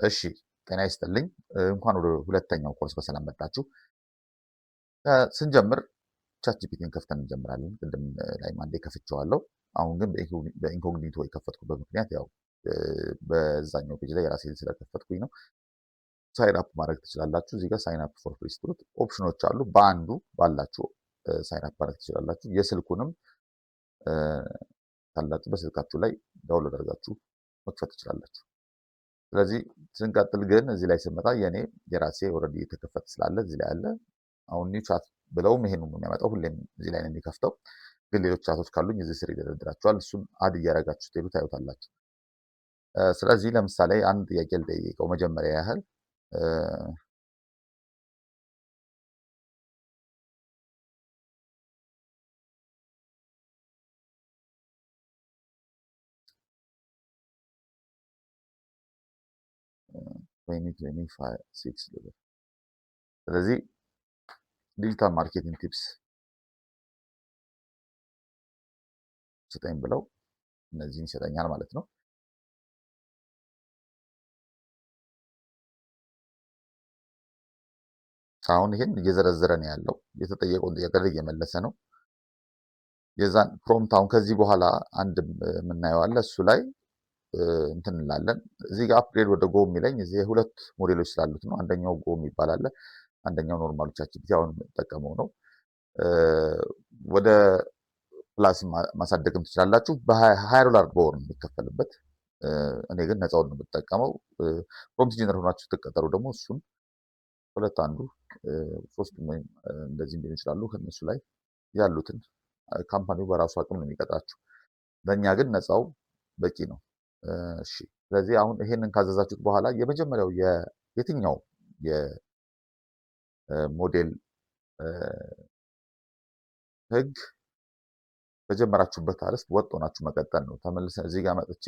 እሺ ጤና ይስጥልኝ። እንኳን ወደ ሁለተኛው ኮርስ በሰላም መጣችሁ። ስንጀምር ቻትጂፒቲን ከፍተን እንጀምራለን። ቅድም ላይም አንዴ ከፍቼዋለሁ። አሁን ግን በኢንኮግኒቶ የከፈትኩበት ምክንያት ያው በዛኛው ፔጅ ላይ የራሴን ስለከፈትኩኝ ነው። ሳይን አፕ ማድረግ ትችላላችሁ። እዚህ ጋር ሳይን አፕ ፎር ፍሪ ስትሉት ኦፕሽኖች አሉ። በአንዱ ባላችሁ ሳይን አፕ ማድረግ ትችላላችሁ። የስልኩንም ካላችሁ በስልካችሁ ላይ ዳውንሎድ አድርጋችሁ መክፈት ትችላላችሁ። ስለዚህ ስንቀጥል ግን እዚህ ላይ ስመጣ የኔ የራሴ ኦልሬዲ የተከፈተ ስላለ እዚህ ላይ አለ። አሁን ኒው ቻት ብለውም ይሄን ነው የሚያመጣው። ሁሌም እዚህ ላይ ነው የሚከፍተው። ግን ሌሎች ቻቶች ካሉኝ እዚህ ስር ይደረድራቸዋል። እሱን አድ እያደረጋችሁ ትሄዱ ታዩታላችሁ። ስለዚህ ለምሳሌ አንድ ጥያቄ ልጠይቀው መጀመሪያ ያህል ስለዚህ ዲጂታል ማርኬቲንግ ቲፕስ ስጠኝ ብለው እነዚህን ይሰጠኛል ማለት ነው። አሁን ይሄን እየዘረዘረ ነው ያለው። የተጠየቀውን ጥያቄ እየመለሰ ነው። የዛን ፕሮምፕት አሁን ከዚህ በኋላ አንድ የምናየው አለ። እሱ ላይ እንትን እንላለን። እዚህ ጋር አፕግሬድ ወደ ጎ የሚለኝ እዚህ ሁለት ሞዴሎች ስላሉት ነው። አንደኛው ጎ የሚባል አለ፣ አንደኛው ኖርማሉ ቻትጂፒቲ አሁን የምጠቀመው ነው። ወደ ፕላስ ማሳደግም ትችላላችሁ። $20 በወር ነው የሚከፈልበት። እኔ ግን ነፃውን ነው የምጠቀመው። ፕሮምፕት ጀነር ሆናችሁ ትቀጠሩ ደግሞ እሱን ሁለት አንዱ ሶስቱም ወይም እንደዚህ ሊሆን ይችላሉ። ከነሱ ላይ ያሉትን ካምፓኒው በራሱ አቅም ነው የሚቀጥራችሁ። ለእኛ ግን ነፃው በቂ ነው። እሺ ስለዚህ አሁን ይሄንን ካዘዛችሁት በኋላ የመጀመሪያው የትኛው የሞዴል ህግ በጀመራችሁበት አርዕስት ወጥ ሆናችሁ መቀጠል ነው። ተመልሰን እዚህ ጋር መጥቼ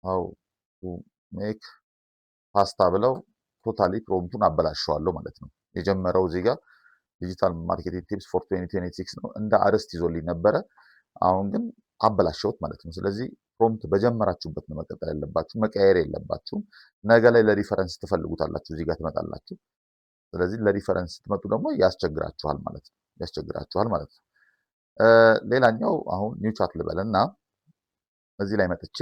ሃው ቱ ሜክ ፓስታ ብለው ቶታሊ ፕሮምፕቱን አበላሸዋለሁ ማለት ነው። የጀመረው እዚህ ጋር ዲጂታል ማርኬቲንግ ቲፕስ ፎር 2026 ነው እንደ አርዕስት ይዞልኝ ነበረ። አሁን ግን አበላሸውት ማለት ነው። ስለዚህ ፕሮምፕት በጀመራችሁበት ነው መቀጠል ያለባችሁ፣ መቀየር የለባችሁም። ነገ ላይ ለሪፈረንስ ትፈልጉታላችሁ፣ እዚህ ጋር ትመጣላችሁ። ስለዚህ ለሪፈረንስ ስትመጡ ደግሞ ያስቸግራችኋል ማለት ነው። ሌላኛው አሁን ኒው ቻት ልበልና እዚህ ላይ መጥቼ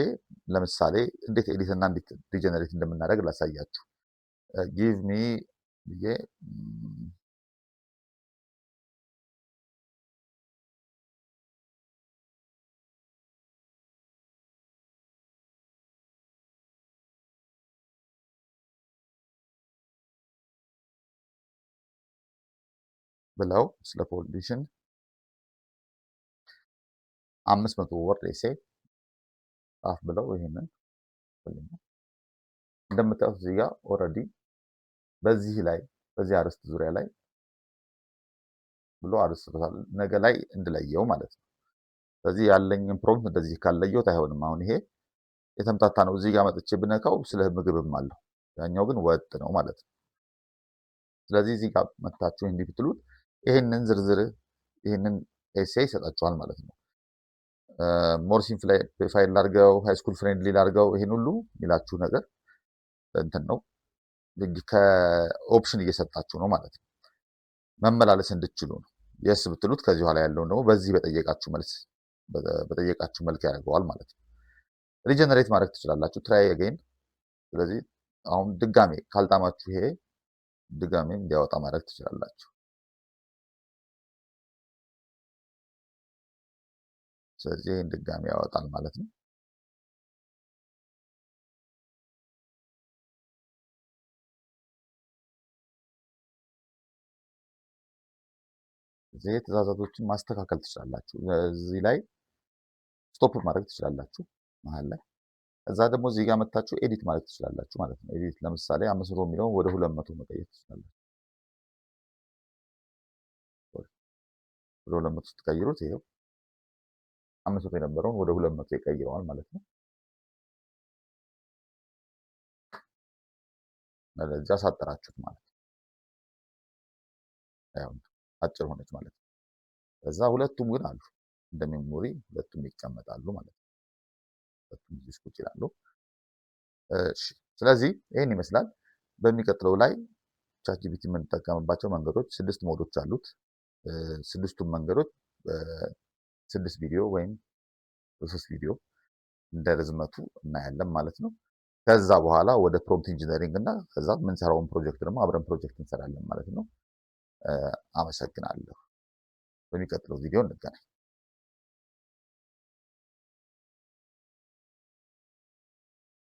ለምሳሌ እንዴት ኤዲት እና እንዴት ሪጀነሬት እንደምናደርግ ላሳያችሁ። ጊቭ ሚ ብዬ ብለው ስለ ፖሊሽን 500 ወርድ ኤሴ ጻፍ ብለው ይሄንን እንደምታዩት እዚህ ጋር ኦልሬዲ በዚህ አርዕስት ዙሪያ ላይ ብሎ አርዕስቶታል። ነገ ላይ እንድለየው ማለት ነው። ስለዚህ ያለኝን ፕሮምፕት እንደዚህ ካለየውት አይሆንም። አሁን ይሄ የተምታታ ነው። እዚህ ጋር መጥቼ ብነካው ስለ ምግብም አለው፣ ያኛው ግን ወጥ ነው ማለት ነው። ስለዚህ እዚህ ጋር መጥታችሁ እንዲህ ብትሉት ይሄንን ዝርዝር ይሄንን ኤሴ ይሰጣችኋል ማለት ነው። ሞር ሲምፕሊፋይድ ላድርገው፣ ሃይስኩል ፍሬንድሊ ላድርገው፣ ይሄን ሁሉ የሚላችሁ ነገር እንትን ነው። ከኦፕሽን እየሰጣችሁ ነው ማለት ነው። መመላለስ እንድትችሉ ነው። የስ ብትሉት ከዚህ በኋላ ያለውን ደግሞ በዚህ በጠየቃችሁ መልክ ያደርገዋል ማለት ነው። ሪጀነሬት ማድረግ ትችላላችሁ። ትራይ አገይን። ስለዚህ አሁን ድጋሜ ካልጣማችሁ ይሄ ድጋሜ እንዲያወጣ ማድረግ ትችላላችሁ። ስለዚህ ይህን ድጋሜ ያወጣል ማለት ነው። እዚህ ትእዛዛቶችን ማስተካከል ትችላላችሁ። እዚህ ላይ ስቶፕ ማድረግ ትችላላችሁ መሀል ላይ። እዛ ደግሞ እዚህ ጋር መታችሁ ኤዲት ማድረግ ትችላላችሁ ማለት ነው። ኤዲት ለምሳሌ 500 የሚለውን ወደ 200 መቀየር ትችላላችሁ። ወደ 200 ስትቀይሩት ይሄው 500 የነበረውን ወደ 200 ይቀይረዋል ማለት ነው። ለዚህ አሳጠራችሁት ማለት ነው። ያው አጭር ሆነች ማለት ነው። ከዛ ሁለቱም ግን አሉ እንደ ሜሞሪ ሁለቱም ይቀመጣሉ ማለት ነው። ሊስኩት ይችላሉ። እሺ ስለዚህ ይህን ይመስላል። በሚቀጥለው ላይ ቻትጂፒቲ የምንጠቀምባቸው መንገዶች 6 ሞዶች አሉት። ስድስቱም መንገዶች 6 ቪዲዮ ወይም 3 ቪዲዮ እንደ ርዝመቱ እናያለን ማለት ነው። ከዛ በኋላ ወደ ፕሮምፕት ኢንጂነሪንግ እና ከዛ የምንሰራውን ፕሮጀክት ደግሞ አብረን ፕሮጀክት እንሰራለን ማለት ነው። አመሰግናለሁ። በሚቀጥለው ቪዲዮ እንገናኝ።